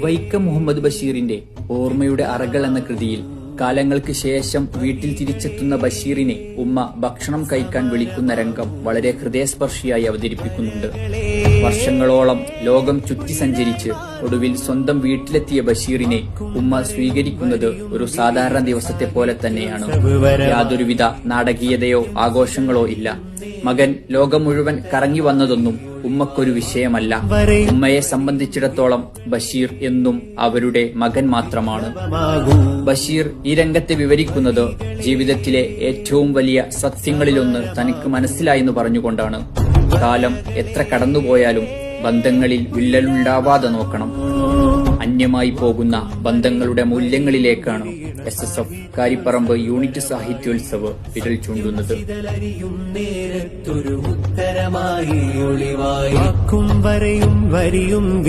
വൈക്കം മുഹമ്മദ് ബഷീറിന്റെ ഓർമ്മയുടെ അറകൾ എന്ന കൃതിയിൽ കാലങ്ങൾക്ക് ശേഷം വീട്ടിൽ തിരിച്ചെത്തുന്ന ബഷീറിനെ ഉമ്മ ഭക്ഷണം കഴിക്കാൻ വിളിക്കുന്ന രംഗം വളരെ ഹൃദയസ്പർശിയായി അവതരിപ്പിക്കുന്നുണ്ട്. വർഷങ്ങളോളം ലോകം ചുറ്റി സഞ്ചരിച്ച് ഒടുവിൽ സ്വന്തം വീട്ടിലെത്തിയ ബഷീറിനെ ഉമ്മ സ്വീകരിക്കുന്നത് ഒരു സാധാരണ ദിവസത്തെ പോലെ തന്നെയാണ്. യാതൊരുവിധ നാടകീയതയോ ആഘോഷങ്ങളോ ഇല്ല. മകൻ ലോകം മുഴുവൻ കറങ്ങി വന്നതൊന്നും ഉമ്മക്കൊരു വിഷയമല്ല. ഉമ്മയെ സംബന്ധിച്ചിടത്തോളം ബഷീർ എന്നും അവരുടെ മകൻ മാത്രമാണ്. ബഷീർ ഈ രംഗത്തെ വിവരിക്കുന്നത് ജീവിതത്തിലെ ഏറ്റവും വലിയ സത്യങ്ങളിലൊന്ന് തനിക്ക് മനസ്സിലായെന്ന് പറഞ്ഞുകൊണ്ടാണ്. കാലം എത്ര കടന്നുപോയാലും ബന്ധങ്ങളിൽ വിള്ളലുണ്ടാവാതെ നോക്കണം. അന്യമായി പോകുന്ന ബന്ധങ്ങളുടെ മൂല്യങ്ങളിലേക്കാണ് SSF കാരിപ്പറമ്പ് യൂണിറ്റ് സാഹിത്യോത്സവ് വിരൽ ചൂണ്ടുന്നത്. വരെയും